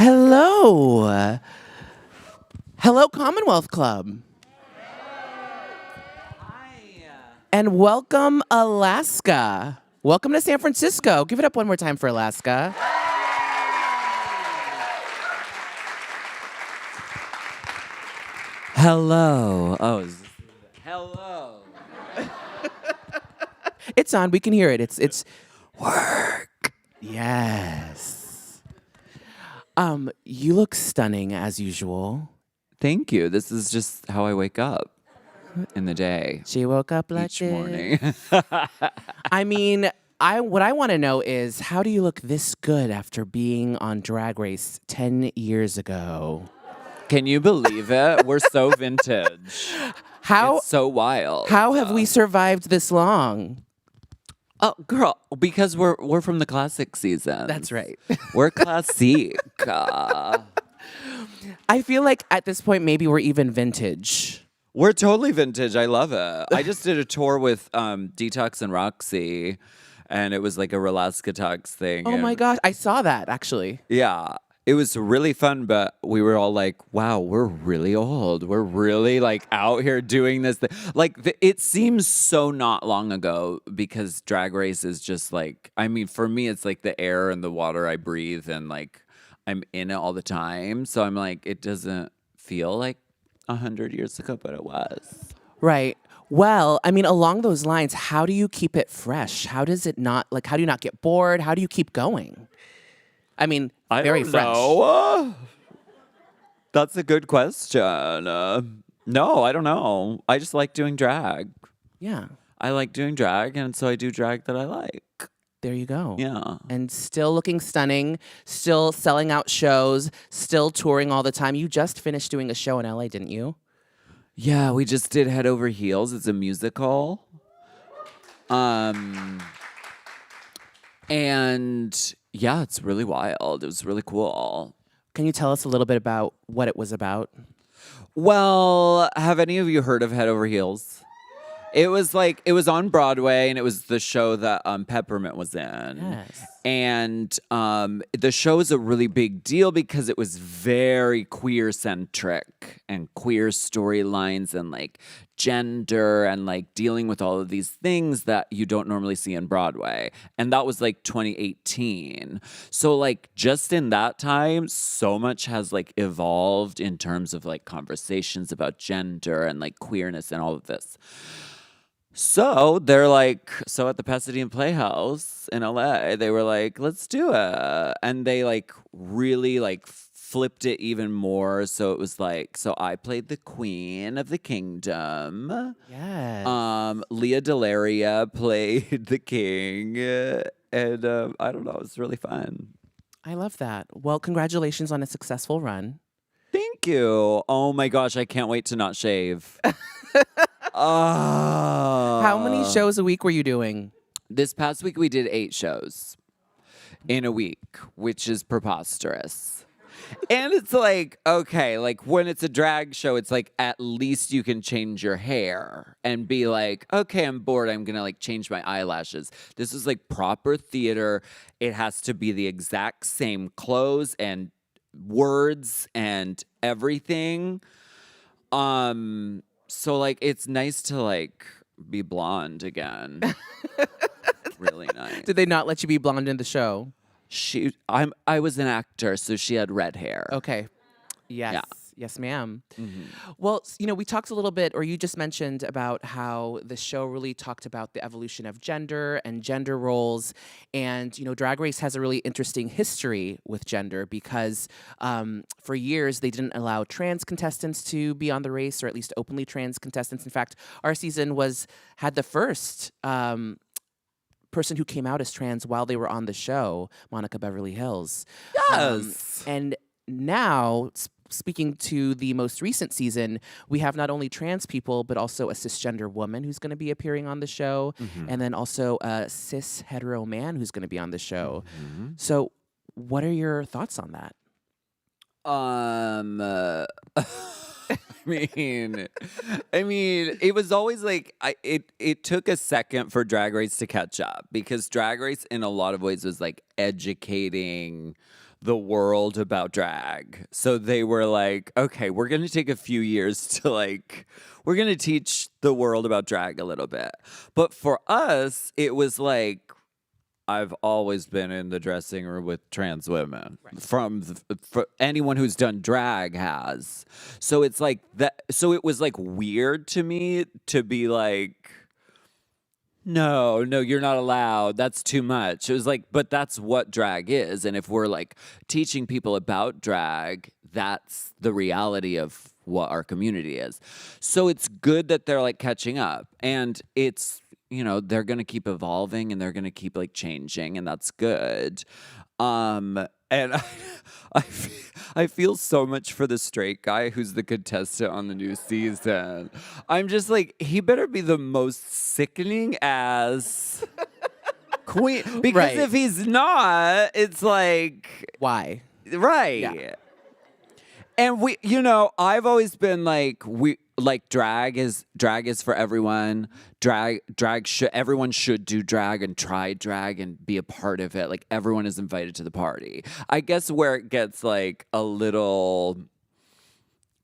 Hello. Hello, Commonwealth Club. And welcome, Alaska. Welcome to San Francisco. Give it up one more time for Alaska. Hello. Hello. It's on. We can hear it. It's work. Yes. You look stunning as usual. Thank you. This is just how I wake up in the day She woke up like each this. morning. I mean, what I want to know is how do you look this good after being on Drag Race 10 years ago? Can you believe it? We're so vintage. How It's so wild. how have we survived this long? Oh, girl, because we're from the classic season. That's right. We're classic. I feel like at this point maybe we're even vintage. We're totally vintage. I love it. I just did a tour with Detox and Roxy, and it was like a Relaska Talks thing. Oh my and- gosh, I saw that actually. Yeah. It was really fun, but we were all like, wow, we're really old. We're really like out here doing this. It seems so not long ago because Drag Race is just like, I mean, for me, it's like the air and the water I breathe and like I'm in it all the time. So I'm like, it doesn't feel like 100 years ago, but it was. Right. Well, I mean along those lines, how do you keep it fresh? How do you not get bored? How do you keep going? I mean, I very don't fresh. know. That's a good question. No, I don't know. I just like doing drag. Yeah. I like doing drag, and so I do drag that I like. There you go. Yeah. And still looking stunning, still selling out shows, still touring all the time. You just finished doing a show in LA, didn't you? Yeah, we just did Head Over Heels. It's a musical. And yeah, it's really wild. It was really cool. Can you tell us a little bit about what it was about? Well, have any of you heard of Head Over Heels? It was on Broadway, and it was the show that Peppermint was in. Yes. And the show is a really big deal because it was very queer centric and queer storylines and like gender and like dealing with all of these things that you don't normally see in Broadway. And that was like 2018. So like just in that time, so much has like evolved in terms of like conversations about gender and like queerness and all of this. So at the Pasadena Playhouse in LA, they were like, let's do it. And they like really like flipped it even more. So it was like, so I played the Queen of the Kingdom. Yes. Leah Delaria played the King. And I don't know, it was really fun. I love that. Well, congratulations on a successful run. Thank you. Oh my gosh, I can't wait to not shave. How many shows a week were you doing? This past week we did 8 shows in a week, which is preposterous. And it's like, okay, like when it's a drag show, it's like at least you can change your hair and be like, okay, I'm bored. I'm going to like change my eyelashes. This is like proper theater. It has to be the exact same clothes and words and everything. So like it's nice to like be blonde again. Really nice. Did they not let you be blonde in the show? I was an actor, so she had red hair. Okay. Yes. Yeah. Yes, ma'am. Mm-hmm. Well, we talked a little bit, or you just mentioned about how the show really talked about the evolution of gender and gender roles. And, Drag Race has a really interesting history with gender because for years they didn't allow trans contestants to be on the race, or at least openly trans contestants. In fact, our season had the first person who came out as trans while they were on the show, Monica Beverly Hills. Yes. And now, speaking to the most recent season, we have not only trans people, but also a cisgender woman who's going to be appearing on the show, and then also a cis hetero man who's going to be on the show. So, what are your thoughts on that? I mean, it was always like it took a second for Drag Race to catch up because Drag Race in a lot of ways was like educating the world about drag. So they were like, okay, we're going to take a few years to like, we're going to teach the world about drag a little bit. But for us, it was like, I've always been in the dressing room with trans women. For anyone who's done drag has. So it's like that. So it was like weird to me to be like, no, you're not allowed. That's too much. It was like, but that's what drag is. And if we're like teaching people about drag, that's the reality of what our community is. So it's good that they're like catching up. And it's, they're going to keep evolving and they're going to keep like changing, and that's good. And I feel so much for the straight guy who's the contestant on the new season. I'm just like, he better be the most sickening ass queen. Because Right. if he's not, it's like, Why? right. Yeah. And I've always been like, drag is for everyone. Everyone should do drag and try drag and be a part of it. Like, everyone is invited to the party. I guess where it gets like a little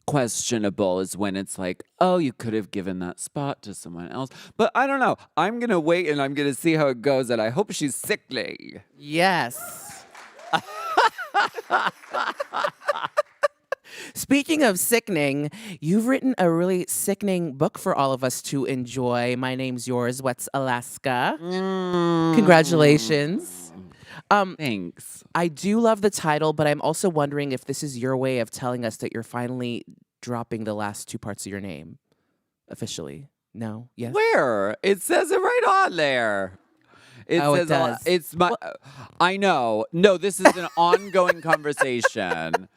questionable is when it's like, oh, you could have given that spot to someone else. But I don't know. I'm going to wait and I'm going to see how it goes, and I hope she's sickly. Yes. Speaking of sickening, you've written a really sickening book for all of us to enjoy. My Name's Yours, What's Alaska? Congratulations. Thanks. I do love the title, but I'm also wondering if this is your way of telling us that you're finally dropping the last two parts of your name officially. No? Yes? Where? It says it right on there. It Oh, it says does. It's my. I know. No, this is an ongoing conversation.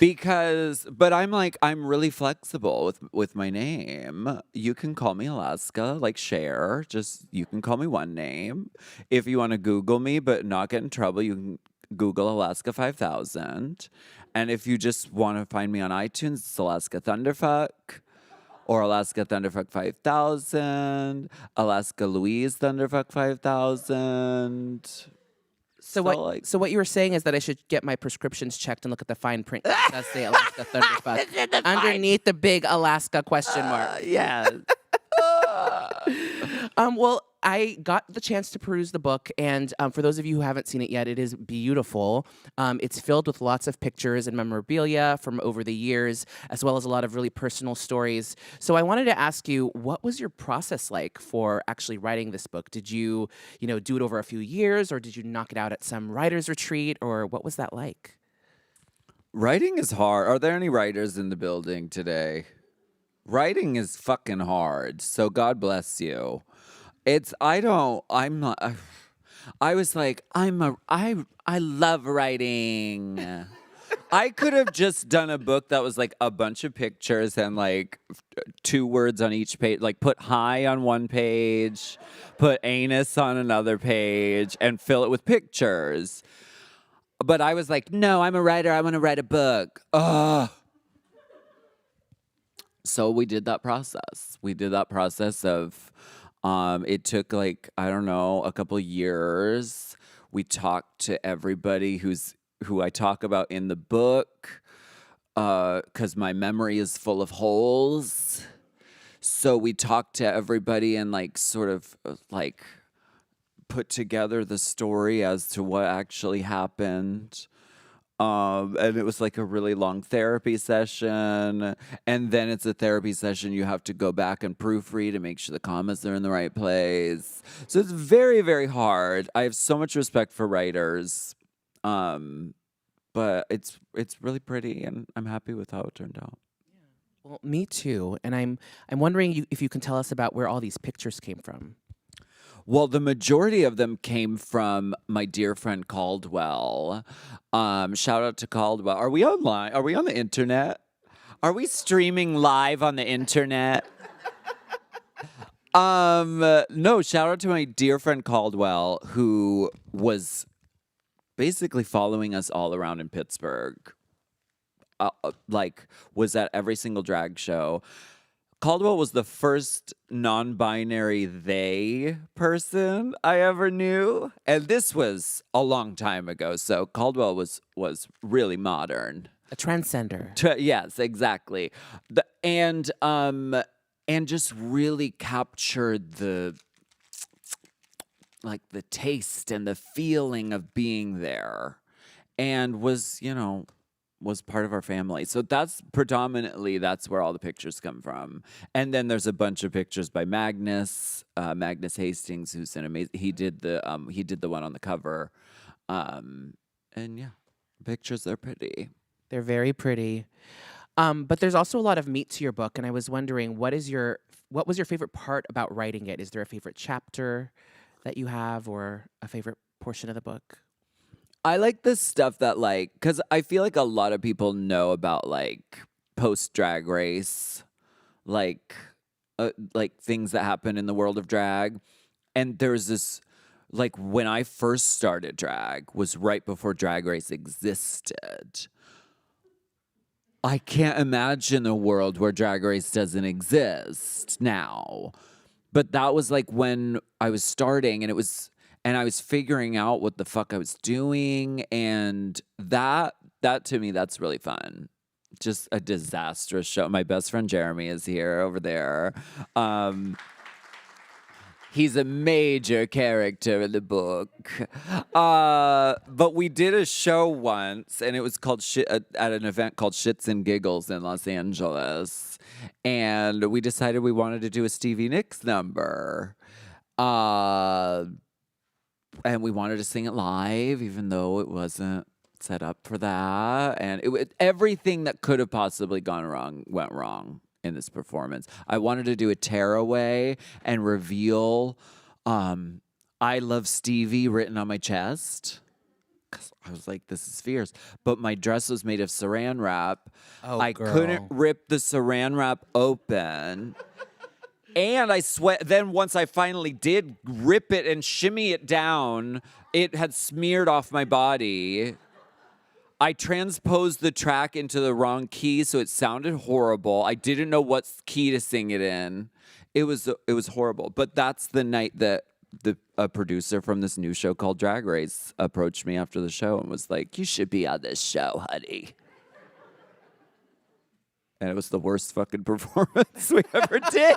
But I'm really flexible with my name. You can call me Alaska, like Cher. Just, you can call me one name. If you want to Google me, but not get in trouble, you can Google Alaska 5000. And if you just want to find me on iTunes, it's Alaska Thunderfuck. Or Alaska Thunderfuck 5000, Alaska Louise Thunderfuck 5000. So what you were saying is that I should get my prescriptions checked and look at the fine print. It does say Alaska Thunderfuck underneath the big Alaska question mark. Yes. Well, I got the chance to peruse the book, and for those of you who haven't seen it yet, it is beautiful. It's filled with lots of pictures and memorabilia from over the years, as well as a lot of really personal stories. So I wanted to ask you, what was your process like for actually writing this book? Did you, do it over a few years, or did you knock it out at some writer's retreat, or what was that like? Writing is hard. Are there any writers in the building today? Writing is fucking hard. So God bless you. I was like, I love writing. I could have just done a book that was like a bunch of pictures and like 2 words on each page, like put hi on one page, put anus on another page, and fill it with pictures. But I was like, no, I'm a writer. I want to write a book. Ugh. So we did that process. Of, it took like, I don't know, a couple years. We talked to everybody who I talk about in the book, because my memory is full of holes. So we talked to everybody and like sort of like put together the story as to what actually happened. And it was like a really long therapy session. And then it's a therapy session you have to go back and proofread and make sure the commas are in the right place. So it's very, very hard. I have so much respect for writers. But it's really pretty, and I'm happy with how it turned out. Well, me too. And I'm wondering if you can tell us about where all these pictures came from. Well, the majority of them came from my dear friend Caldwell. Shout out to Caldwell. Are we online? Are we on the internet? Are we streaming live on the internet? No, shout out to my dear friend Caldwell, who was basically following us all around in Pittsburgh. Like, was at every single drag show. Caldwell was the first non-binary they person I ever knew, and this was a long time ago. So Caldwell was really modern. A transcender. Yes, exactly. And just really captured the taste and the feeling of being there, and was part of our family. So that's where all the pictures come from. And then there's a bunch of pictures by Magnus Hastings, who's an amazing. He did the one on the cover, and yeah, pictures are pretty. They're very pretty. But there's also a lot of meat to your book, and I was wondering what was your favorite part about writing it? Is there a favorite chapter that you have, or a favorite portion of the book? I like the stuff that because I feel like a lot of people know about post Drag Race, like things that happen in the world of drag, and there's this when I first started drag was right before Drag Race existed. I can't imagine a world where Drag Race doesn't exist now. But that was when I was starting, and I was figuring out what the fuck I was doing, and that to me, that's really fun. Just a disastrous show. My best friend Jeremy is here over there. He's a major character in the book. But we did a show once, and it was called at an event called Shits and Giggles in Los Angeles. And we decided we wanted to do a Stevie Nicks number. And we wanted to sing it live, even though it wasn't set up for that. And everything that could have possibly gone wrong went wrong in this performance. I wanted to do a tearaway and reveal I Love Stevie written on my chest. 'Cause I was like, this is fierce. But my dress was made of saran wrap. Oh, I girl. couldn't rip the saran wrap open. And I sweat. Then once I finally did rip it and shimmy it down, it had smeared off my body. I transposed the track into the wrong key, so it sounded horrible. I didn't know what key to sing it in. It was horrible. But that's the night that a producer from this new show called Drag Race approached me after the show and was like, "You should be on this show, honey." And it was the worst fucking performance we ever did.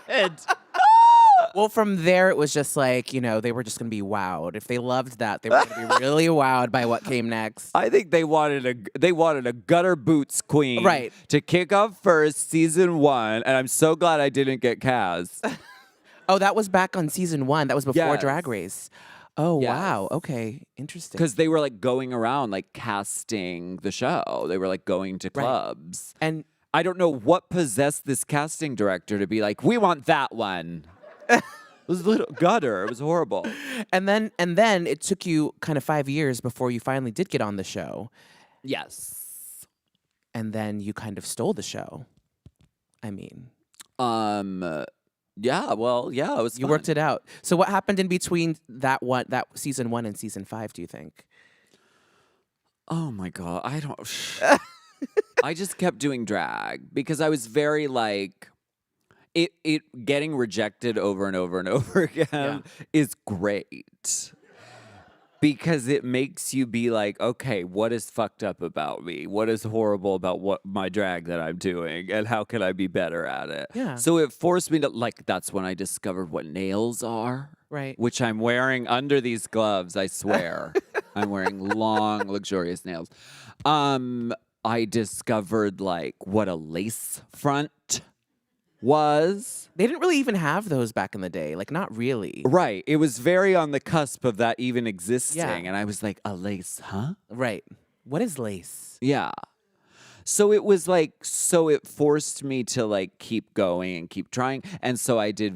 Well, from there, it was just they were just going to be wowed. If they loved that, they were going to be really wowed by what came next. I think they wanted a gutter boots queen, Right, to kick off first season 1, and I'm so glad I didn't get cast. Oh, that was back on season 1. That was before Yes. Drag Race. Oh, Yes. wow. Okay, interesting. Because they were going around casting the show. They were going to Right. clubs. And I don't know what possessed this casting director to be like, we want that one. It was a little gutter. It was horrible. and then it took you kind of 5 years before you finally did get on the show, Yes. and then you kind of stole the show. I mean, Yeah. Well. Yeah. It was. you fun. worked it out. So what happened in between that season 1 and season 5? Do you think? Oh my god. I don't. I just kept doing drag because I was very it getting rejected over and over and over again is great. Because it makes you be like, okay, what is fucked up about me? What is horrible about what my drag that I'm doing? And how can I be better at it? Yeah. So it forced me to that's when I discovered what nails are. Right. Which I'm wearing under these gloves, I swear. I'm wearing long, luxurious nails. I discovered what a lace front was. They didn't really even have those back in the day. Not really. Right. It was very on the cusp of that even existing. Yeah. And I was like, a lace, huh? Right. What is lace? Yeah. So it was so it forced me to keep going and keep trying. And so I did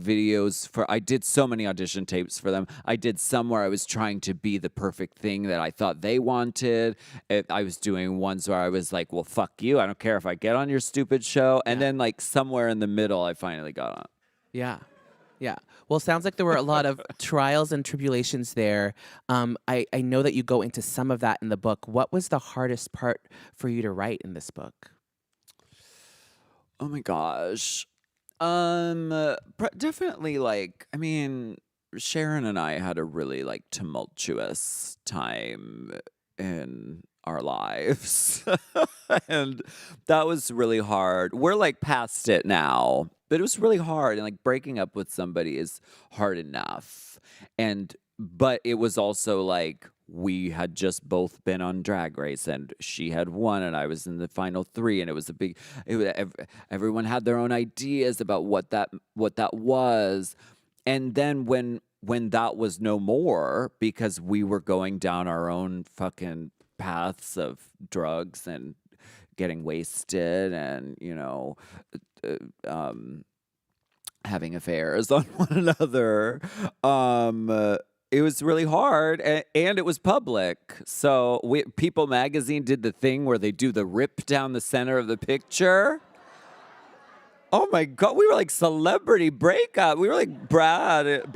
I did so many audition tapes for them. I did some where I was trying to be the perfect thing that I thought they wanted. I was doing ones where I was like, well, fuck you. I don't care if I get on your stupid show. And then somewhere in the middle, I finally got on. Yeah. Yeah. Well, it sounds like there were a lot of trials and tribulations there. I know that you go into some of that in the book. What was the hardest part for you to write in this book? Oh my gosh. Definitely like, I mean, Sharon and I had a really like tumultuous time in our lives. And that was really hard. We're like past it now, but it was really hard. And like breaking up with somebody is hard enough. But it was also like we had just both been on Drag Race and she had won and I was in the final three and it was a big everyone had their own ideas about what that was. And then when that was no more because we were going down our own fucking paths of drugs and getting wasted and uh, um having affairs on one another. It was really hard, and it was public. So People Magazine did the thing where they do the rip down the center of the picture. Oh my God, we were like celebrity breakup. We were like Brangelina.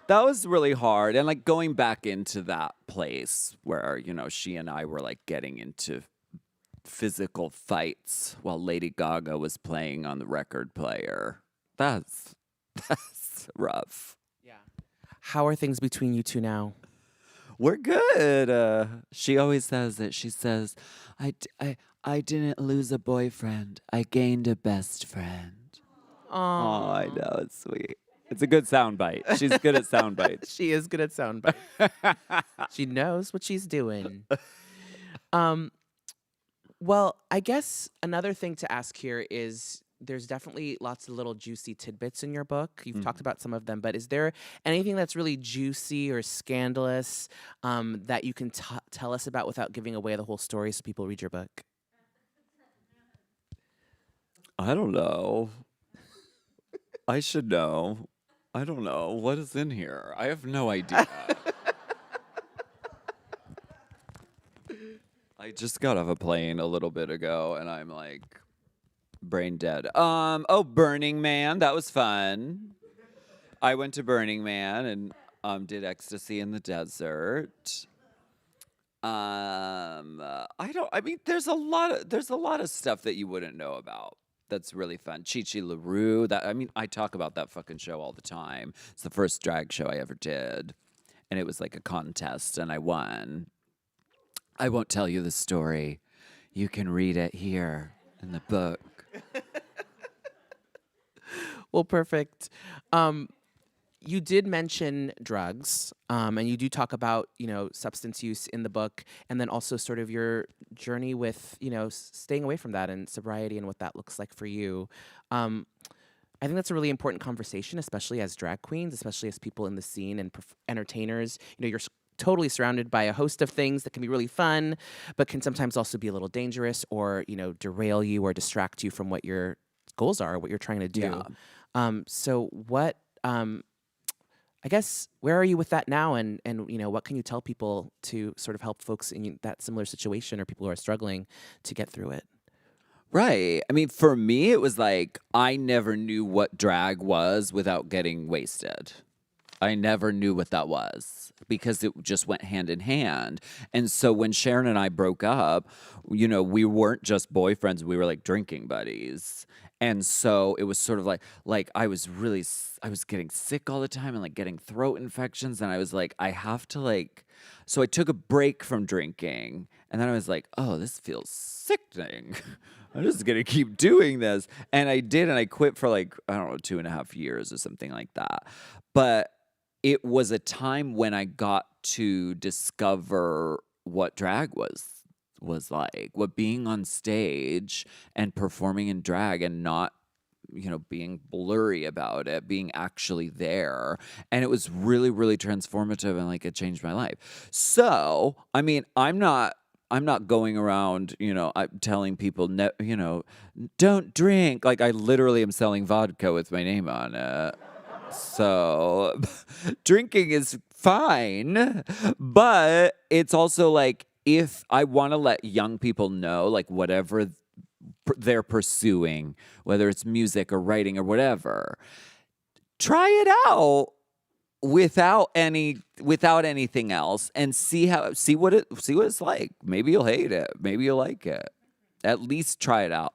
That was really hard. And like going back into that place where, she and I were like getting into physical fights while Lady Gaga was playing on the record player. That's that's rough. Yeah. How are things between you two now? We're good. She always says it. She says, I didn't lose a boyfriend. I gained a best friend. Oh, I know. It's sweet. It's a good soundbite. She's good at sound bites. She is good at soundbites. She knows what she's doing. Well, I guess another thing to ask here is there's definitely lots of little juicy tidbits in your book. You've talked about some of them, but is there anything that's really juicy or scandalous that you can tell us about without giving away the whole story so people read your book? I don't know. I should know. I don't know. What is in here? I have no idea. I just got off a plane a little bit ago and I'm like brain dead. Burning Man, that was fun. I went to Burning Man and did ecstasy in the desert. I mean there's a lot of stuff that you wouldn't know about. That's really fun. Chi Chi LaRue. I talk about that fucking show all the time. It's the first drag show I ever did. And it was like a contest and I won. I won't tell you the story. You can read it here in the book. Well, perfect. You did mention drugs, and you do talk about, substance use in the book, and then also sort of your journey with, staying away from that and sobriety and what that looks like for you. I think that's a really important conversation, especially as drag queens, especially as people in the scene and entertainers. You're totally surrounded by a host of things that can be really fun, but can sometimes also be a little dangerous or, derail you or distract you from what your goals are, what you're trying to do. Yeah. So what, I guess, where are you with that now? And what can you tell people to sort of help folks in that similar situation or people who are struggling to get through it? Right. I mean, for me, it was like I never knew what drag was without getting wasted. I never knew what that was because it just went hand in hand. And so when Sharon and I broke up, we weren't just boyfriends, we were like drinking buddies. And so it was sort of like I was getting sick all the time and like getting throat infections and I was like I have to like so I took a break from drinking and then I was like, "Oh, this feels sickening." I'm just gonna keep doing this. And I did, and I quit for like, I don't know, 2.5 years or something like that. But it was a time when I got to discover what drag was like, what being on stage and performing in drag and not, being blurry about it, being actually there. And it was really, really transformative and like it changed my life. So, I mean, I'm not going around, I'm telling people, don't drink. Like I literally am selling vodka with my name on it. So drinking is fine, but it's also like if I want to let young people know, like whatever they're pursuing, whether it's music or writing or whatever, try it out without anything else and see what it's like. Maybe you'll hate it. Maybe you'll like it. At least try it out.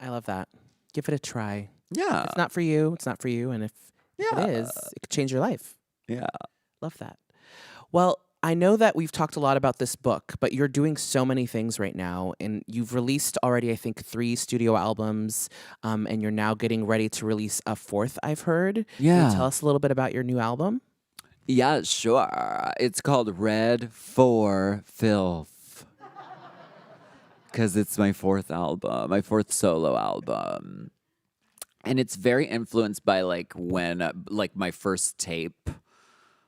I love that. Give it a try. Yeah. If it's not for you, it's not for you. And if Yeah. it is, it could change your life. Yeah. Love that. Well, I know that we've talked a lot about this book, but you're doing so many things right now. And you've released already, I think, 3 studio albums. And you're now getting ready to release a 4th, I've heard. Can Yeah. you tell us a little bit about your new album? Yeah, sure. It's called Red for Filth. Because it's my 4th album, my 4th solo album. And it's very influenced by like when, like my first tape.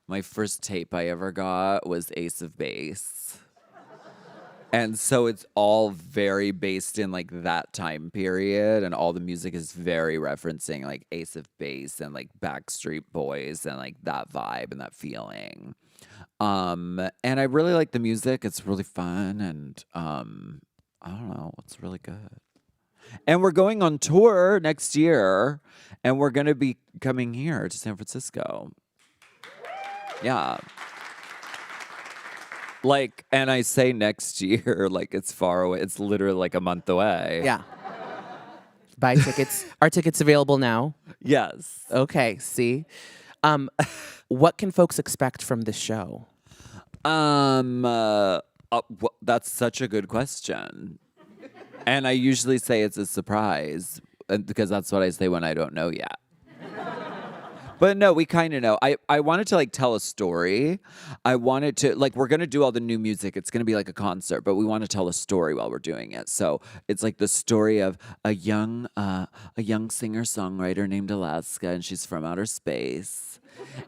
My first tape I ever got was Ace of Base. And so it's all very based in like that time period, and all the music is very referencing like Ace of Base and like Backstreet Boys and like that vibe and that feeling. And I really like the music. It's really fun, and I don't know, it's really good. And we're going on tour next year, and we're gonna be coming here to San Francisco. Yeah. Like, and I say next year, like it's far away. It's literally like a month away. Yeah. Buy tickets. Are tickets available now? Yes. Okay, see. What can folks expect from this show? That's such a good question. And I usually say it's a surprise, because that's what I say when I don't know yet. But no, we kind of know. I wanted to like tell a story. I wanted to like, we're gonna do all the new music. It's gonna be like a concert, but we want to tell a story while we're doing it. So it's like the story of a young singer songwriter named Alaska, and she's from outer space.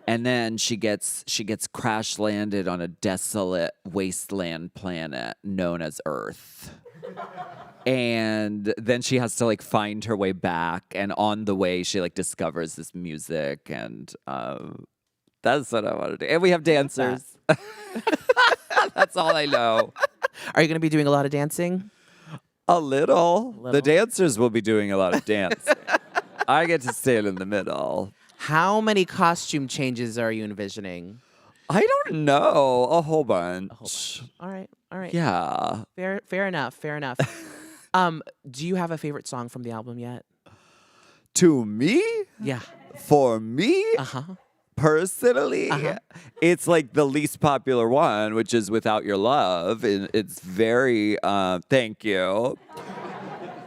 And then she gets crash landed on a desolate wasteland planet known as Earth. And then she has to like find her way back, and on the way she like discovers this music, and that's what I want to do. And we have dancers. That's all I know. Are you going to be doing a lot of dancing? A little. Little. The dancers will be doing a lot of dancing. I get to stand in the middle. How many costume changes are you envisioning? I don't know. A whole bunch. A whole bunch. All right. All right. Yeah. Fair enough. Fair enough. Do you have a favorite song from the album yet? To me? Yeah. For me? Uh-huh. Personally, it's like the least popular one, which is Without Your Love. And it's very, thank you.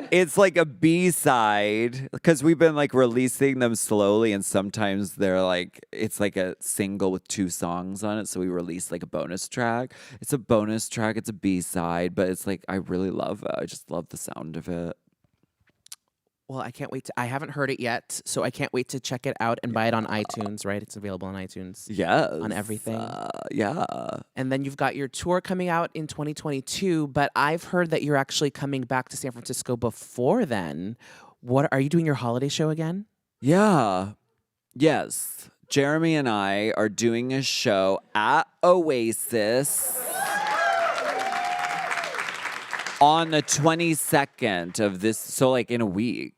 It's like a B-side, because we've been like releasing them slowly, and sometimes they're like, it's like a single with 2 songs on it. So we release like a bonus track. It's a bonus track. It's a B-side, but it's like, I really love it. I just love the sound of it. Well, I can't wait I haven't heard it yet, so I can't wait to check it out and buy it on iTunes, right? It's available on iTunes. Yes. On everything. Yeah. And then you've got your tour coming out in 2022, but I've heard that you're actually coming back to San Francisco before then. What are you doing your holiday show again? Yeah. Yes. Jeremy and I are doing a show at Oasis on the 22nd of this, so like in a week.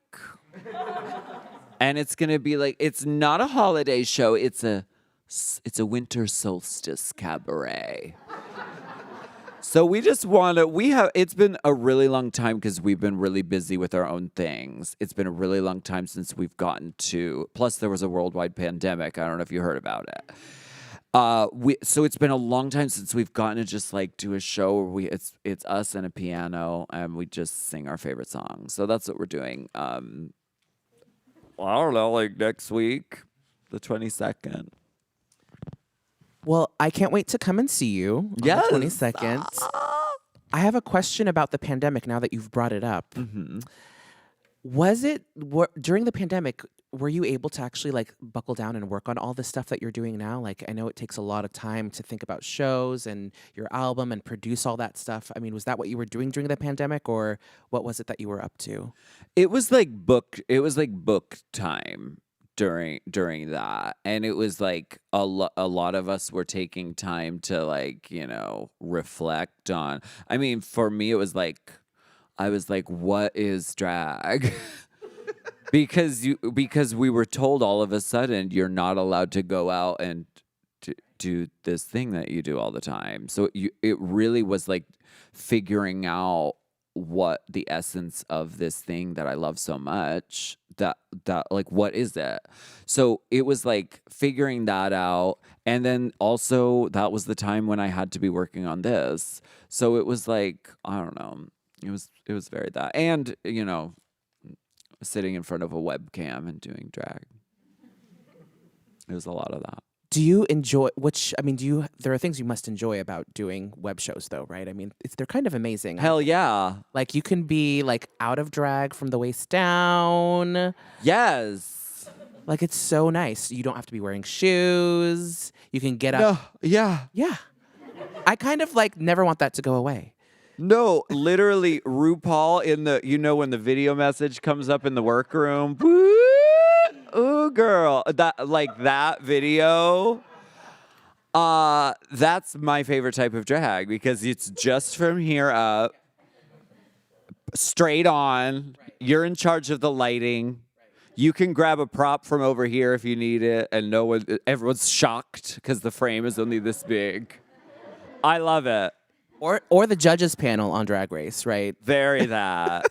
And it's going to be like, it's not a holiday show, it's a winter solstice cabaret. So we just want to, it's been a really long time because we've been really busy with our own things. It's been a really long time since we've gotten to, plus there was a worldwide pandemic. I don't know if you heard about it. So it's been a long time since we've gotten to just like do a show where it's us and a piano, and we just sing our favorite songs. So that's what we're doing. I don't know, like next week, the 22nd. Well, I can't wait to come and see you on Yes. the 22nd. I have a question about the pandemic now that you've brought it up. Mm-hmm. During the pandemic, were you able to actually like buckle down and work on all the stuff that you're doing now? Like, I know it takes a lot of time to think about shows and your album and produce all that stuff. I mean, was that what you were doing during the pandemic, or what was it that you were up to? It was like book time during that, and it was like a lot of us were taking time to like, reflect on. I mean, for me it was like, I was like, what is drag? because we were told all of a sudden you're not allowed to go out and do this thing that you do all the time. So it really was like figuring out what the essence of this thing that I love so much. That like, what is it? So it was like figuring that out. And then also that was the time when I had to be working on this. So it was like, I don't know. It was very that. And, sitting in front of a webcam and doing drag. It was a lot of that. Do you enjoy there are things you must enjoy about doing web shows though, right? I mean, they're kind of amazing. Hell yeah. Like you can be like out of drag from the waist down. Yes. Like it's so nice. You don't have to be wearing shoes. You can get up. No, yeah. Yeah. I kind of like never want that to go away. No, literally RuPaul in the, when the video message comes up in the workroom. Woo! Ooh, girl. That video. That's my favorite type of drag because it's just from here up, straight on. You're in charge of the lighting. You can grab a prop from over here if you need it, and everyone's shocked because the frame is only this big. I love it. Or the judges panel on Drag Race, right? Very that.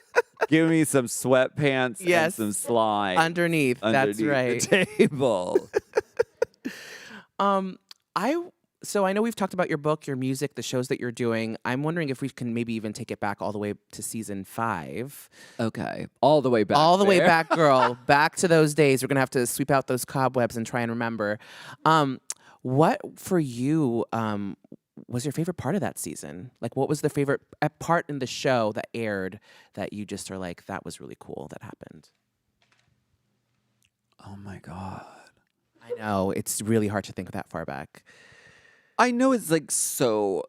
Give me some sweatpants and some slime underneath. That's right. The table. So I know we've talked about your book, your music, the shows that you're doing. I'm wondering if we can maybe even take it back all the way to season 5. Okay. All the way back. All the way there. back, girl. Back to those days. We're going to have to sweep out those cobwebs and try and remember. What for you was your favorite part of that season? Like, what was the favorite part in the show that aired that you just are like, that was really cool that happened? Oh my God. I know. It's really hard to think that far back. I know it's so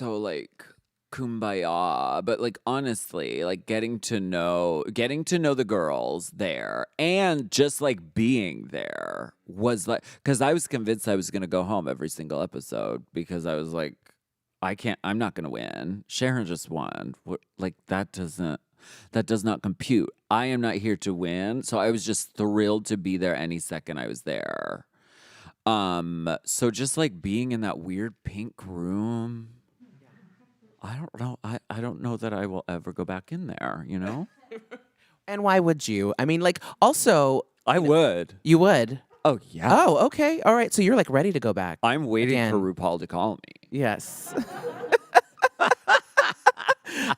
like kumbaya, but like honestly, like getting to know the girls there and just like being there was like, because I was convinced I was gonna go home every single episode because I was like, I'm not gonna win. Sharon just won. Like that does not compute. I am not here to win. So I was just thrilled to be there any second I was there. So just like being in that weird pink room, I don't know. I don't know that I will ever go back in there, And why would you? I mean, like, also, I would. you would. Oh, yeah. Oh, okay. All right. So you're like ready to go back. I'm waiting again. for RuPaul to call me. Yes.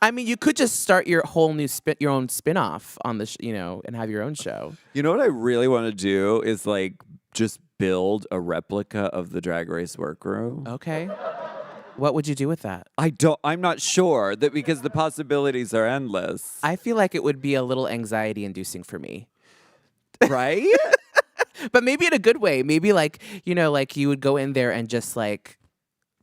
I mean, you could just start your whole new your own spin-off on the, and have your own show. You know what I really want to do is like just build a replica of the Drag Race workroom. Okay. What would you do with that? I'm not sure that because the possibilities are endless. I feel like it would be a little anxiety inducing for me. Right? But maybe in a good way. Maybe like, like you would go in there and just like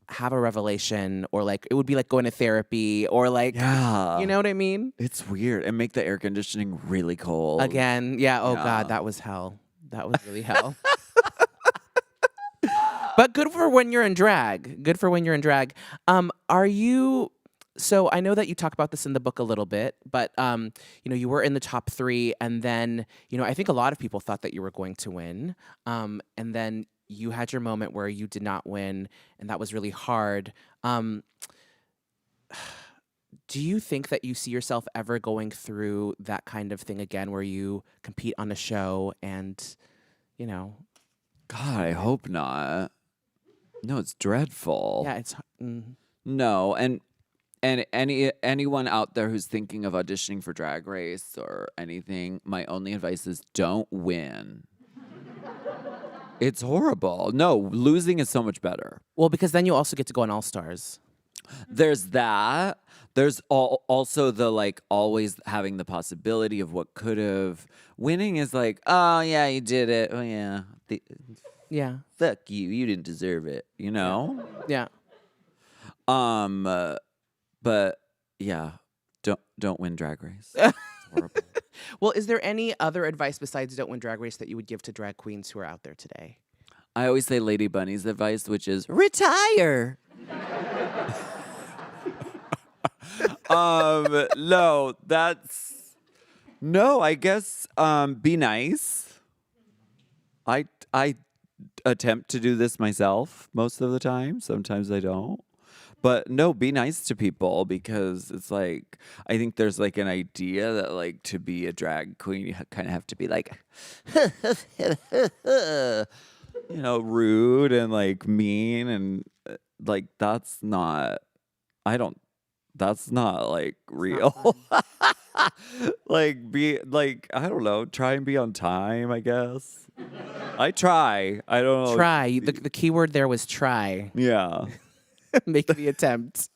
have a revelation, or like it would be like going to therapy, or like, yeah. You know what I mean? It's weird. And make the air conditioning really cold. Again. Yeah. Oh Yeah. God, that was hell. That was really hell. But good for when you're in drag. Good for when you're in drag. Are you? So I know that you talk about this in the book a little bit, but you were in the top 3, and then I think a lot of people thought that you were going to win, and then you had your moment where you did not win, and that was really hard. Do you think that you see yourself ever going through that kind of thing again, where you compete on a show and, God, I hope not. No, it's dreadful. Yeah, it's No, and anyone out there who's thinking of auditioning for Drag Race or anything, my only advice is don't win. It's horrible. No, losing is so much better. well, because then you also get to go on All Stars. There's that. There's also the like always having the possibility of what could have. Winning is like, oh yeah, you did it. Oh yeah, Yeah, fuck you. You didn't deserve it. yeah. But yeah, don't win Drag Race. It's horrible. Well, is there any other advice besides don't win Drag Race that you would give to drag queens who are out there today? I always say Lady Bunny's advice, which is retire. No, I guess be nice. I attempt to do this myself most of the time. Sometimes I don't. But no, be nice to people because it's like I think there's like an idea that like to be a drag queen you kind of have to be like rude and like mean and like that's not I don't that's not like real. Like be like I don't know, try and be on time, I guess. I try. I don't know. Try. The key word there was try. Yeah. Make the attempt.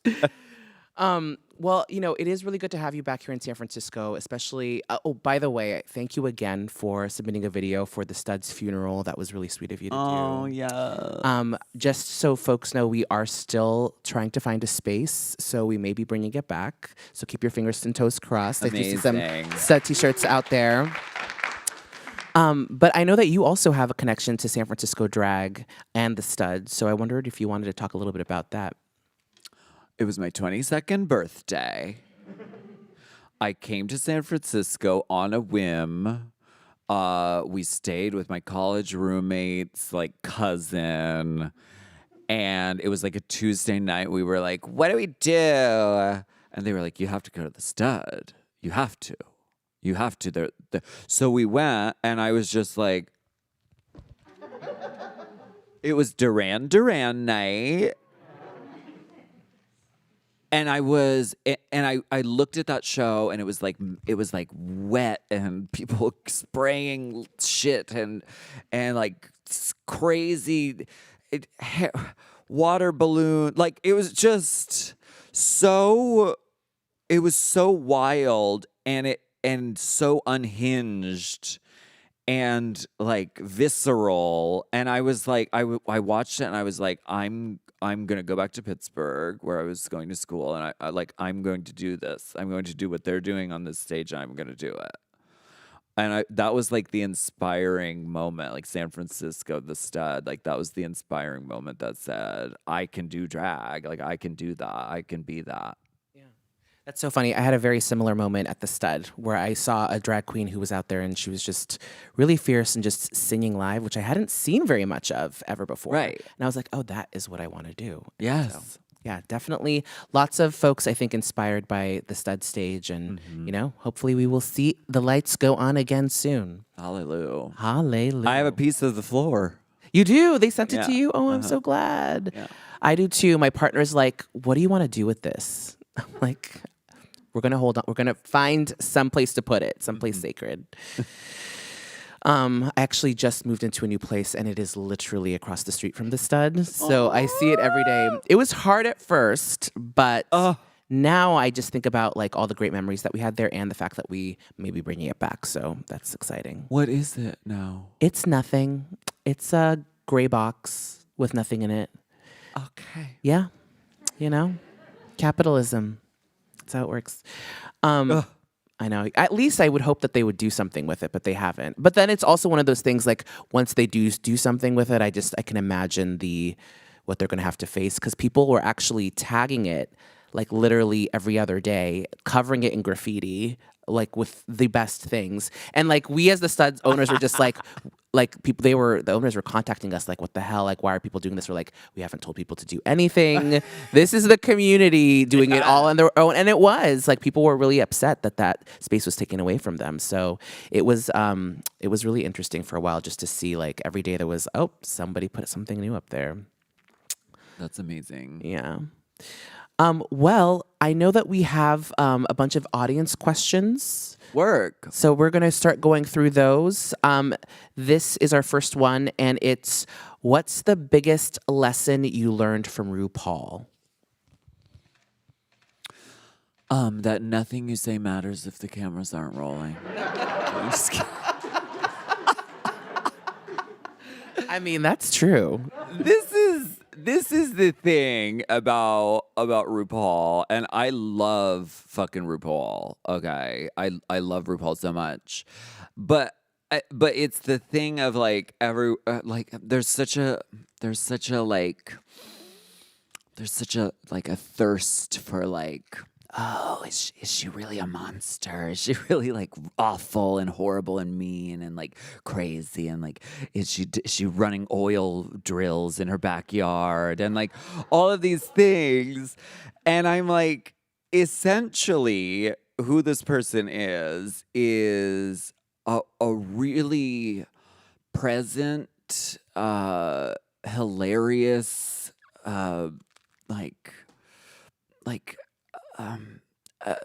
Well, it is really good to have you back here in San Francisco, especially. Oh, by the way, thank you again for submitting a video for the Stud's funeral. That was really sweet of you to Oh, do. yeah. Just so folks know, we are still trying to find a space, so we may be bringing it back. So keep your fingers and toes crossed. I see some Amazing. Stud t-shirts out there. But I know that you also have a connection to San Francisco drag and the Stud, so I wondered if you wanted to talk a little bit about that. It was my 22nd birthday. I came to San Francisco on a whim. We stayed with my college roommate's like cousin. And it was like a Tuesday night. We were like, what do we do? And they were like, you have to go to the Stud. You have to. You have to. So we went, and I was just like, it was Duran Duran night. And I looked at that show, and it was like wet and people spraying shit and like crazy water balloon. Like it was just so wild and so unhinged and like visceral. And I was like, I watched it, and I was like, I'm gonna go back to Pittsburgh where I was going to school, and I'm going to do this. I'm going to do what they're doing on this stage, and I'm gonna do it. And that was like the inspiring moment, like San Francisco, the Stud. Like that was the inspiring moment that said, I can do drag. Like I can do that. I can be that. That's so funny. I had a very similar moment at the Stud where I saw a drag queen who was out there and she was just really fierce and just singing live, which I hadn't seen very much of ever before. Right. And I was like, oh, that is what I want to do. Yes. So, yeah, definitely. Lots of folks, I think, inspired by the Stud stage. And, hopefully we will see the lights go on again soon. Hallelujah. Hallelujah. I have a piece of the floor. You do? They sent it to Yeah. you? Oh, I'm so glad. Yeah. I do too. My partner's like, what do you want to do with this? I'm like, we're going to hold on. We're going to find some place to put it, someplace sacred. I actually just moved into a new place, and it is literally across the street from the Stud. So I see it every day. It was hard at first, but now I just think about like all the great memories that we had there and the fact that we may be bringing it back. So that's exciting. What is it now? It's nothing. It's a gray box with nothing in it. Okay. Yeah. Capitalism. That's how it works. I know. At least I would hope that they would do something with it, but they haven't. But then it's also one of those things like once they do something with it, I can imagine what they're going to have to face because people were actually tagging it like literally every other day, covering it in graffiti, like with the best things. And like we as the Studs owners were just like people, the owners were contacting us like, what the hell? Like, why are people doing this? We're like, we haven't told people to do anything. This is the community doing it all on their own. And it was like, people were really upset that space was taken away from them. So it was really interesting for a while just to see like every day there was, somebody put something new up there. That's amazing. Yeah. Well, I know that we have a bunch of audience questions. Work. So we're going to start going through those. This is our first one, and it's, what's the biggest lesson you learned from RuPaul? That nothing you say matters if the cameras aren't rolling. I'm just kidding. I mean, that's true. This is the thing about RuPaul, and I love fucking RuPaul. Okay, I love RuPaul so much, but it's the thing of like there's such a thirst for like oh, is she really a monster? Is she really like awful and horrible and mean and like crazy? And like, is she running oil drills in her backyard and like all of these things? And I'm like, essentially, who this person is a really present, hilarious, like like um uh,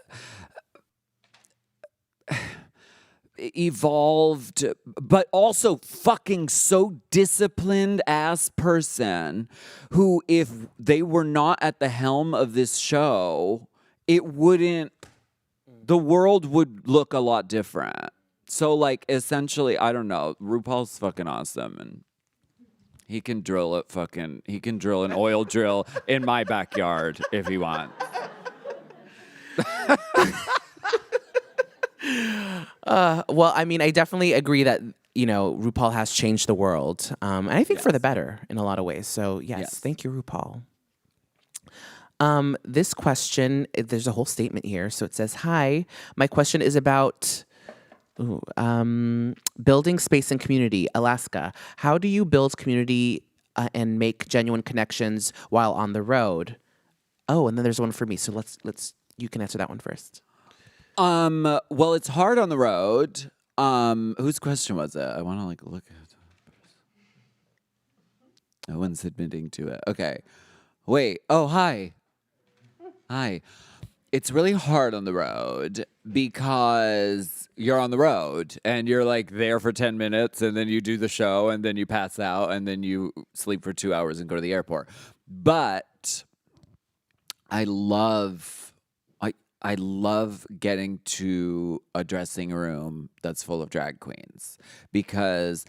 evolved but also fucking so disciplined ass person who, if they were not at the helm of this show, it wouldn't the world would look a lot different. So like, essentially, I don't know, RuPaul's fucking awesome, and he can drill an oil drill in my backyard if he wants. Well, I mean, I definitely agree that RuPaul has changed the world, and I think for the better in a lot of ways. So yes. Thank you, RuPaul. This question, there's a whole statement here. So it says, "Hi, my question is about building space and community, Alaska. How do you build community and make genuine connections while on the road?" Oh, and then there's one for me. So you can answer that one first. Well, it's hard on the road. Whose question was it? I want to look at it. No one's admitting to it. Okay. Wait. Oh, hi. Hi. It's really hard on the road because you're on the road and you're like there for 10 minutes and then you do the show and then you pass out and then you sleep for 2 hours and go to the airport. But I love getting to a dressing room that's full of drag queens because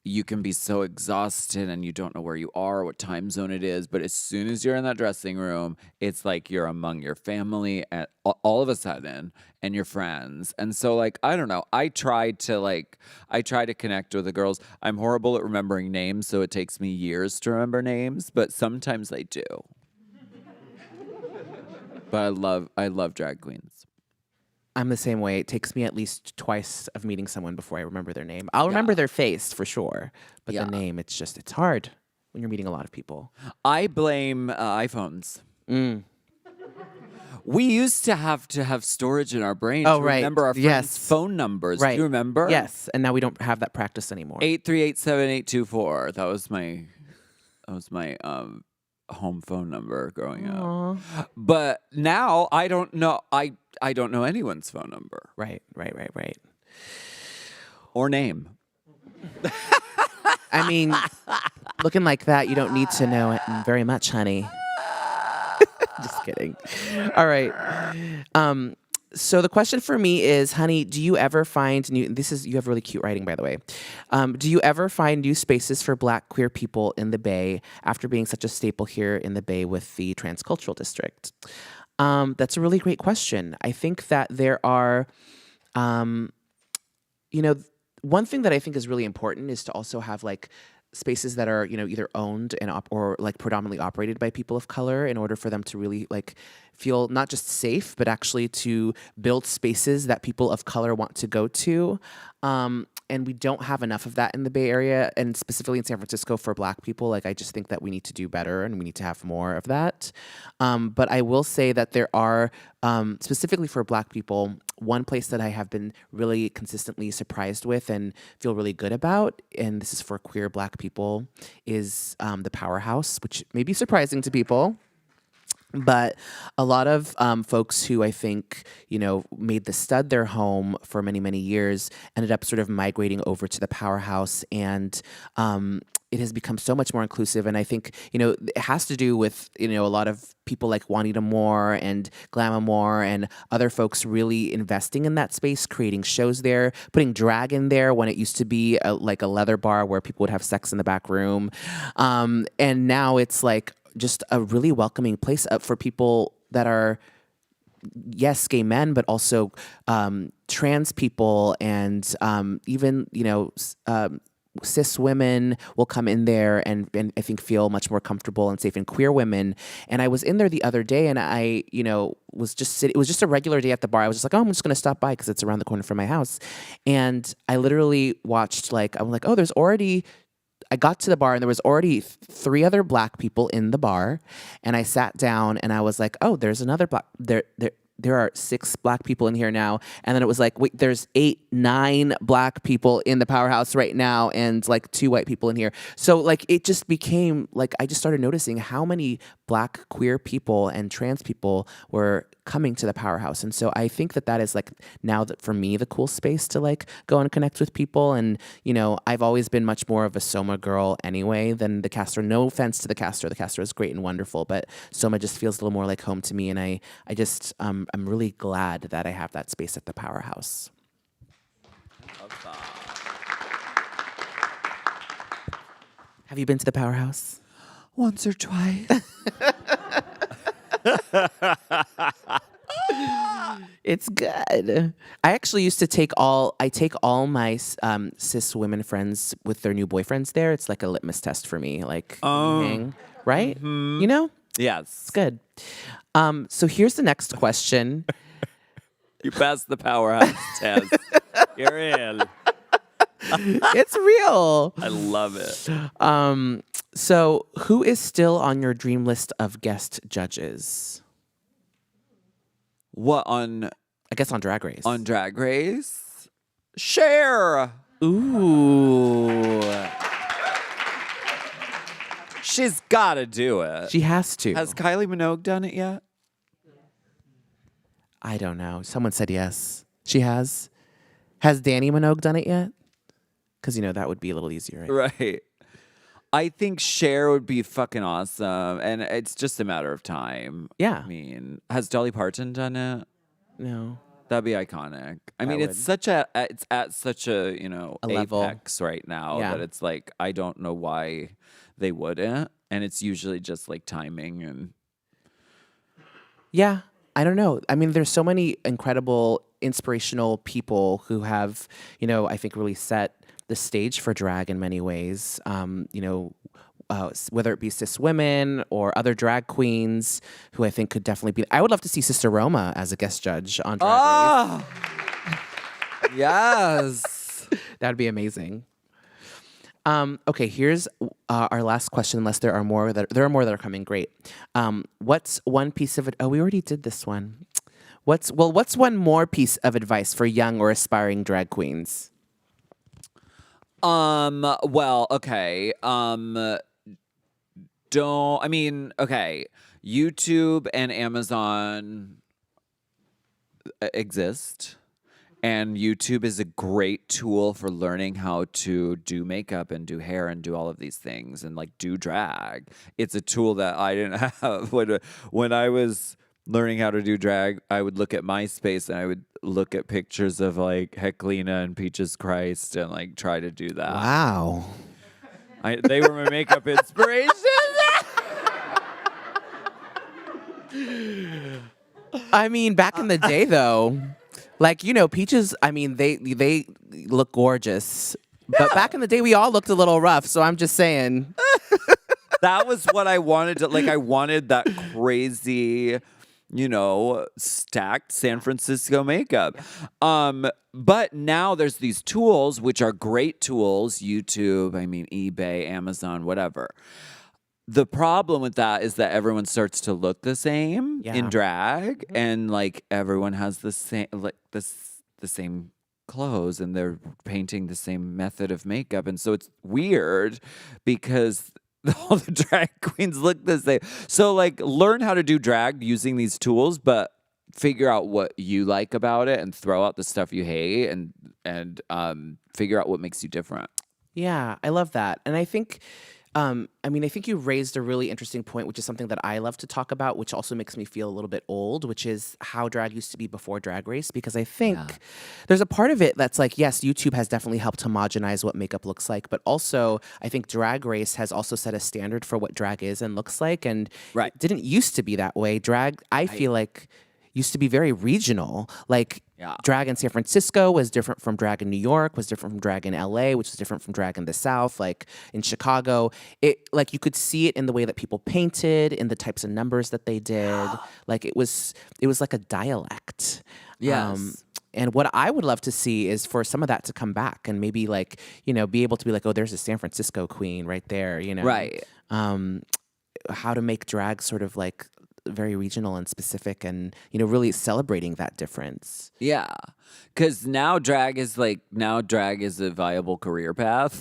you can be so exhausted and you don't know where you are, what time zone it is. But as soon as you're in that dressing room, it's like you're among your family at all of a sudden and your friends. And so like, I don't know. I try to connect with the girls. I'm horrible at remembering names, so it takes me years to remember names, but sometimes I do. But I love drag queens. I'm the same way. It takes me at least twice of meeting someone before I remember their name. I'll remember their face for sure, but the name, it's hard when you're meeting a lot of people. I blame iPhones. We used to have storage in our brain to remember our friends' phone numbers. Right. Do you remember? Yes, and now we don't have that practice anymore. 8387824. That was my home phone number growing up. But now I don't know. I don't know anyone's phone number. Right. Or name. I mean, looking like that, you don't need to know it very much, honey. Just kidding. All right. So the question for me is, honey, do you ever find you have really cute writing, by the way. Do you ever find new spaces for Black queer people in the Bay after being such a staple here in the Bay with the Transcultural District? That's a really great question. I think that there are, one thing that I think is really important is to also have like spaces that are, either owned and or like predominantly operated by people of color in order for them to really like feel not just safe, but actually to build spaces that people of color want to go to. And we don't have enough of that in the Bay Area, and specifically in San Francisco for Black people. Like, I just think that we need to do better and we need to have more of that. But I will say that there are, specifically for Black people, one place that I have been really consistently surprised with and feel really good about, and this is for queer Black people, is the Powerhouse, which may be surprising to people. But a lot of folks who I think, made the Stud their home for many, many years ended up sort of migrating over to the Powerhouse, and it has become so much more inclusive. And I think, it has to do with, a lot of people like Juanita Moore and Glamour Moore and other folks really investing in that space, creating shows there, putting drag in there when it used to be like a leather bar where people would have sex in the back room. And now it's like just a really welcoming place for people that are, yes, gay men, but also trans people and even, cis women will come in there and I think feel much more comfortable and safe, and queer women. And I was in there the other day, and I, was just sitting. It was just a regular day at the bar. I was just like, oh, I'm just gonna stop by because it's around the corner from my house. And I literally watched, I'm like, oh, there's already. I got to the bar and there was already three other black people in the bar, and I sat down and I was like, oh, there's another black there are 6 black people in here now. And then it was like, wait, there's 8, 9 black people in the powerhouse right now, and like 2 white people in here. So like it just became like I just started noticing how many black queer people and trans people were coming to the powerhouse. And so I think that is like now that for me the cool space to like go and connect with people. And I've always been much more of a Soma girl anyway than the Castro. No offense to the Castro is great and wonderful, but Soma just feels a little more like home to me. And I just I'm really glad that I have that space at the powerhouse. Love that. Have you been to the powerhouse? Once or twice. It's good. I actually used to take all my cis women friends with their new boyfriends there. It's like a litmus test for me. Like, right? Mm-hmm. Yes. It's good. So here's the next question. You passed the powerhouse test. You're in. It's real. I love it. So who is still on your dream list of guest judges? What on? I guess on Drag Race. On Drag Race? Cher. Ooh. She's got to do it. She has to. Has Kylie Minogue done it yet? I don't know. Someone said yes. She has. Has Danny Minogue done it yet? Because, that would be a little easier, right? Right. I think Cher would be fucking awesome. And it's just a matter of time. Yeah. I mean, has Dolly Parton done it? No. That'd be iconic. I mean, it's at such a, A level. apex right now Yeah. that it's like, I don't know why they wouldn't. And it's usually just like timing and. Yeah. I don't know. I mean, there's so many incredible, inspirational people who have, I think really set the stage for drag in many ways. Whether it be cis women or other drag queens who I think could definitely be. I would love to see Sister Roma as a guest judge on Drag Race. Yes. That'd be amazing. Okay, here's our last question. Unless there are more that are coming. Great. What's one piece of it? Oh, we already did this one. What's one more piece of advice for young or aspiring drag queens? Well, okay. YouTube and Amazon exist. And YouTube is a great tool for learning how to do makeup and do hair and do all of these things and like do drag. It's a tool that I didn't have when I was learning how to do drag. I would look at MySpace and I would look at pictures of like Heclina and Peaches Christ and like try to do that. Wow. They were my makeup inspiration. I mean, back in the day, though, like, Peaches, I mean, they look gorgeous. Yeah. But back in the day, we all looked a little rough. So I'm just saying. That was what I wanted to, like, I wanted that crazy, stacked San Francisco makeup. But now there's these tools, which are great tools, YouTube, eBay, Amazon, whatever. The problem with that is that everyone starts to look the same in drag, and like everyone has the same the same clothes, and they're painting the same method of makeup, and so it's weird because all the drag queens look the same. So like, learn how to do drag using these tools, but figure out what you like about it, and throw out the stuff you hate, and figure out what makes you different. Yeah, I love that, and I think. I think you raised a really interesting point, which is something that I love to talk about, which also makes me feel a little bit old, which is how drag used to be before Drag Race. Because I think there's a part of it that's like, yes, YouTube has definitely helped homogenize what makeup looks like. But also, I think Drag Race has also set a standard for what drag is and looks like. And it didn't used to be that way. Drag, I feel like used to be very regional. Like Yeah. drag in San Francisco was different from drag in New York, was different from drag in LA, which was different from drag in the South. Like in Chicago, it like you could see it in the way that people painted, in the types of numbers that they did. Like it was like a dialect. Yes. And what I would love to see is for some of that to come back and maybe like, be able to be like, oh, there's a San Francisco queen right there, Right. How to make drag sort of like very regional and specific and, really celebrating that difference. Yeah. Cause now drag is a viable career path.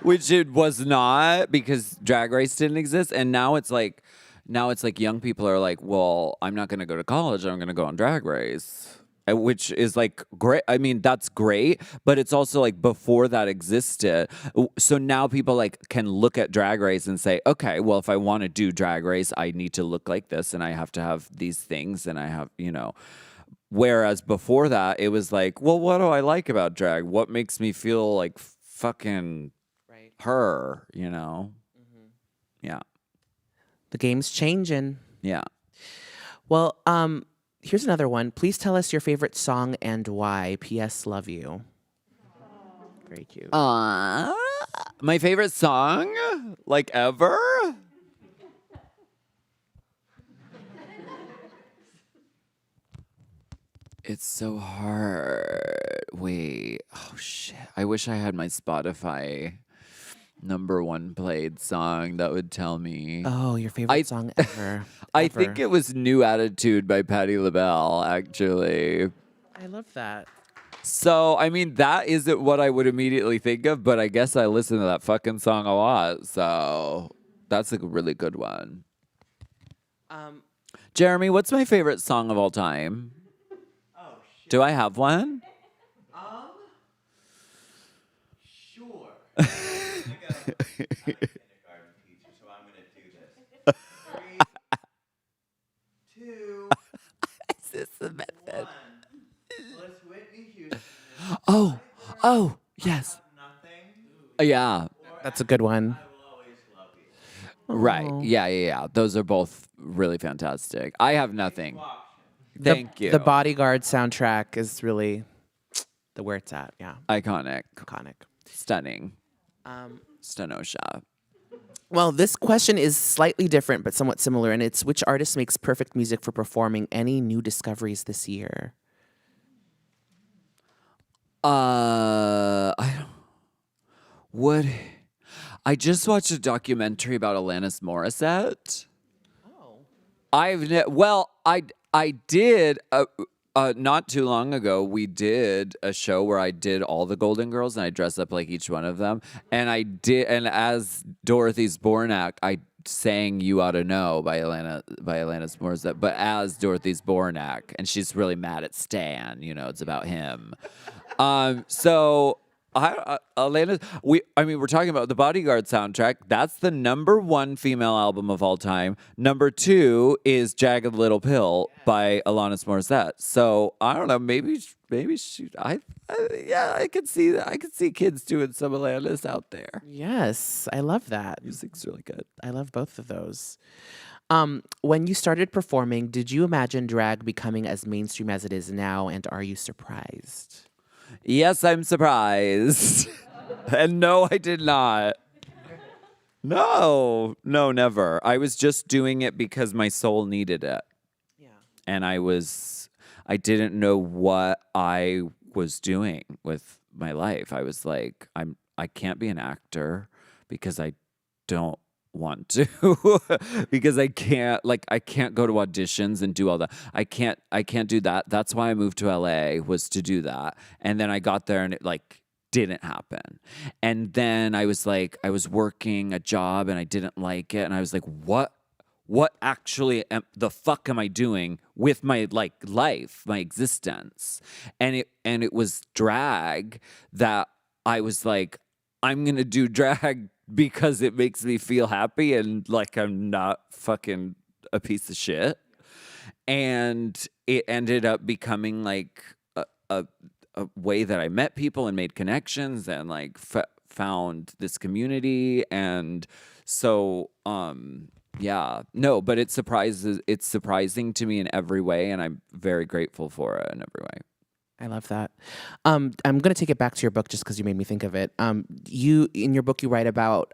Which it was not because Drag Race didn't exist. And now it's like young people are like, well, I'm not gonna go to college, I'm gonna go on Drag Race. Which is like great. I mean, that's great, but it's also like before that existed. So now people like can look at Drag Race and say, okay, well, if I want to do Drag Race, I need to look like this and I have to have these things and I have, Whereas before that, it was like, well, what do I like about drag? What makes me feel like fucking Right. her, Yeah. The game's changing. Yeah. Well, here's another one. Please tell us your favorite song and why. P.S. Love you. Very cute. My favorite song, like ever? It's so hard. Wait. Oh, shit. I wish I had my Spotify #1 played song that would tell me. Oh, your favorite song ever. I think it was New Attitude by Patti LaBelle, actually. I love that. So, I mean, that isn't what I would immediately think of, but I guess I listen to that fucking song a lot. So, that's a really good one. Jeremy, what's my favorite song of all time? Oh, shit. Do I have one? Sure. I'm a kindergarten teacher, so I'm gonna do this. 3, 2, Is this the method? 1. Well, it's Whitney Houston. Oh, yes. Nothing. Yeah. That's a good one. I will always love you. Right. Aw. Yeah. Those are both really fantastic. I have nothing. Option. Thank you. The Bodyguard soundtrack is really where it's at. Yeah. Iconic. Iconic. Stunning. Um, Stanosha. Well, this question is slightly different but somewhat similar, and it's which artist makes perfect music for performing any new discoveries this year? I don't. Would I just watched a documentary about Alanis Morissette? Oh. I did. Not too long ago, we did a show where I did all the Golden Girls and I dressed up like each one of them. And and as Dorothy Zbornak, I sang "You Ought to Know" by Alanis Morissette, but as Dorothy Zbornak, and she's really mad at Stan. It's about him. So. Alanis, we're talking about the Bodyguard soundtrack. That's the #1 female album of all time. #2 is Jagged Little Pill by Alanis Morissette. So I don't know, maybe I could see kids doing some Alanis out there. Yes, I love that. Music's really good. I love both of those. When you started performing, did you imagine drag becoming as mainstream as it is now, and are you surprised? Yes, I'm surprised. And no, I did not. No, never. I was just doing it because my soul needed it. Yeah. And I didn't know what I was doing with my life. I was like, I can't be an actor because I don't want to because I can't go to auditions and do all that. I can't do that. That's why I moved to LA, was to do that. And then I got there and it didn't happen. And then I was working a job and I didn't like it. And I was like, what actually the fuck am I doing with my life, my existence? And it was drag that I was like, I'm gonna do drag because it makes me feel happy and like I'm not fucking a piece of shit. And it ended up becoming like a way that I met people and made connections and found this community. And so Yeah. No, but it's surprising to me in every way, and I'm very grateful for it in every way. I love that. I'm going to take it back to your book just because you made me think of it. You in your book you write about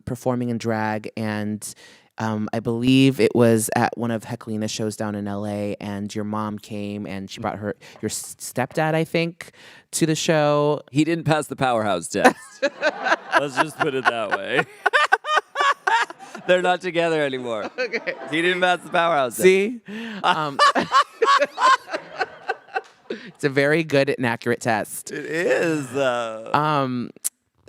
performing in drag, and I believe it was at one of Heclina's shows down in LA, and your mom came and she brought your stepdad, I think, to the show. He didn't pass the powerhouse test. Let's just put it that way. They're not together anymore. Okay. He didn't pass the powerhouse test. See, it's a very good and accurate test. It is.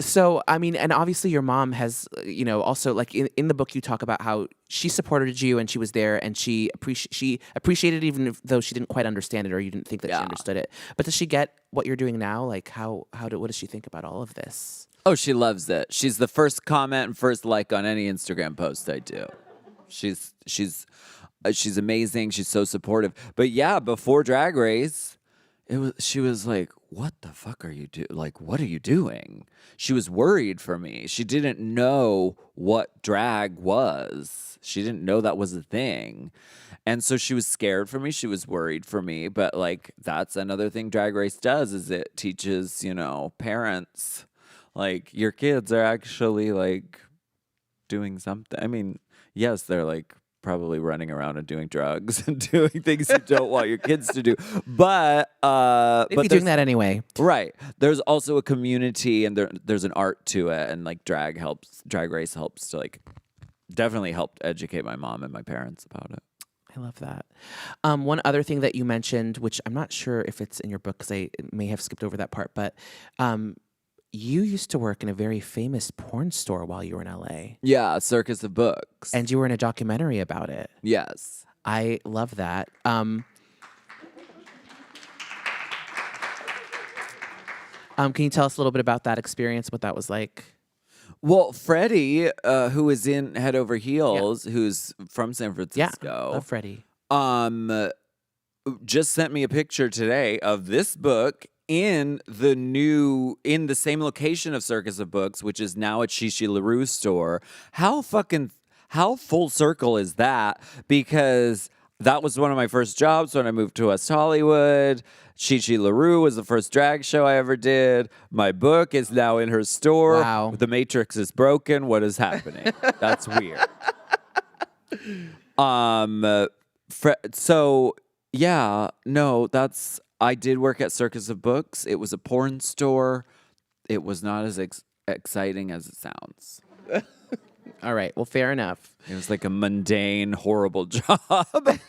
So, I mean, and obviously your mom has, also like in the book you talk about how she supported you and she was there and she appreciated it even though she didn't quite understand it or you didn't think that she Yeah. understood it. But does she get what you're doing now? Like what does she think about all of this? Oh, she loves it. She's the first comment and first like on any Instagram post I do. She's amazing. She's so supportive. But yeah, before Drag Race, she was like, "What the fuck are you doing? Like, what are you doing?" She was worried for me. She didn't know what drag was. She didn't know that was a thing. And so she was scared for me. She was worried for me. But like that's another thing Drag Race does is it teaches, parents like your kids are actually like doing something. I mean, yes, they're like probably running around and doing drugs and doing things you don't want your kids to do. But They'd but be doing there's- that anyway. right. There's also a community and there's an art to it and like Drag Race helps to like definitely helped educate my mom and my parents about it. I love that. One other thing that you mentioned, which I'm not sure if it's in your book because I may have skipped over that part, but you used to work in a very famous porn store while you were in LA, Yeah, Circus of Books. and you were in a documentary about it. yes. I love that. Can you tell us a little bit about that experience, what that was like? Well, Freddie, who is in Head Over Heels, who's from San Yeah, Francisco, love Freddie. just sent me a picture today of this book in the same location of Circus of Books, which is now at Shishi LaRue store. How full circle is that? Because that was one of my first jobs when I moved to West Hollywood. Shishi LaRue was the first drag show I ever did. My book is now in her store. Wow. The Matrix is broken. What is happening? That's weird. So yeah, no, I did work at Circus of Books. It was a porn store. It was not as exciting as it sounds. All right. Well, fair enough. It was like a mundane, horrible job. But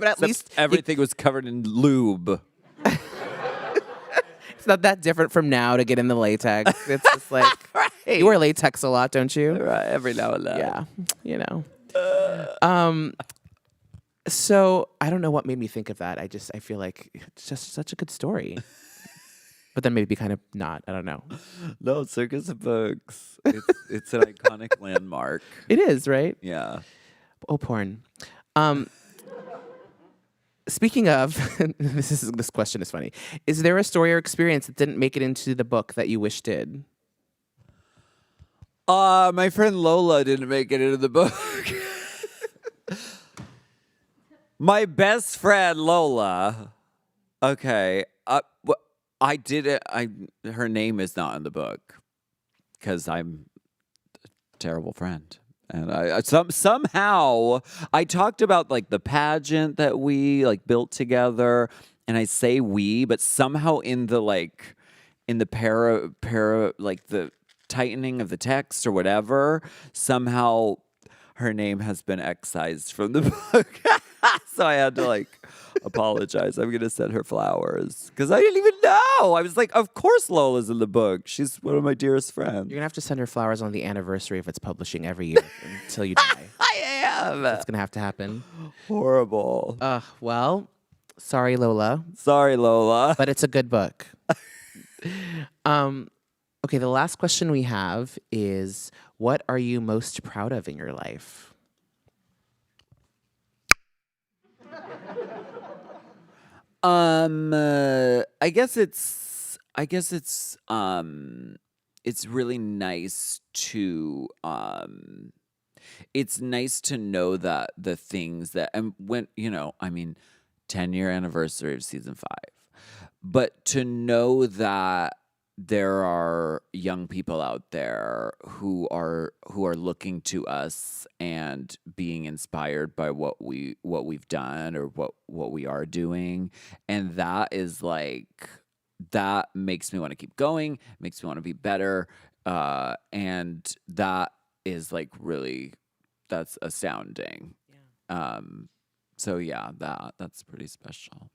at least Everything was covered in lube. it's not that different from now to get in the latex. It's just like you wear latex a lot, don't you? Right, every now and then. Yeah, you know. So I don't know what made me think of that. I feel like it's just such a good story. But then maybe kind of not. I don't know. No, Circus of Books. It's an iconic landmark. It is, right? Yeah. Oh, porn. Speaking of, this question is funny. Is there a story or experience that didn't make it into the book that you wish did? My friend Lola didn't make it into the book. My best friend Lola. Okay. I did it. Her name is not in the book because I'm a terrible friend. And somehow I talked about like the pageant that we like built together, and I say we, but somehow in the para like the tightening of the text or whatever, somehow her name has been excised from the book. So I had to like apologize. I'm gonna send her flowers because I didn't even know. I was like, of course Lola's in the book. She's one of my dearest friends. You're gonna have to send her flowers on the anniversary of its publishing every year until you die. I am That's gonna have to happen. horrible. Well, sorry, Lola, Sorry, Lola. but it's a good book. Okay, the last question we have is, what are you most proud of in your life? It's really nice to it's nice to know that the things that, and when, 10-year anniversary of season 5, but to know that there are young people out there who are looking to us and being inspired by what we've done or what we are doing, and that is like, that makes me want to keep going, makes me want to be better, and that is like really, that's astounding. So yeah, that's pretty special.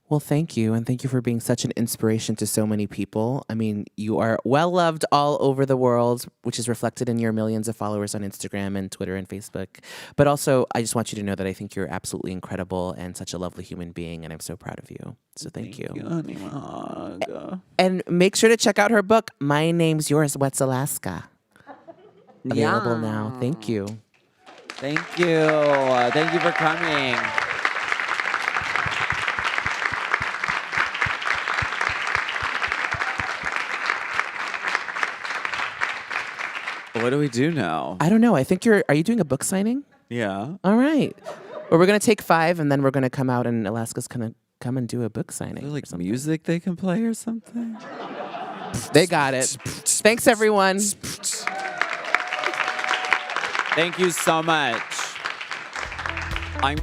Well, thank you. And thank you for being such an inspiration to so many people. I mean, you are well loved all over the world, which is reflected in your millions of followers on Instagram and Twitter and Facebook. But also, I just want you to know that I think you're absolutely incredible and such a lovely human being. And I'm so proud of you. So thank you. Honey Mug. And make sure to check out her book, My Name's Yours, What's Alaska? Available now. Thank you. Thank you. Thank you for coming. What do we do now? I don't know. I think are you doing a book signing? Yeah. All right. Well, we're going to take 5 and then we're going to come out and Alaska's going to come and do a book signing. Is there like music they can play or something? They got it. Thanks, everyone. Thank you so much. I'm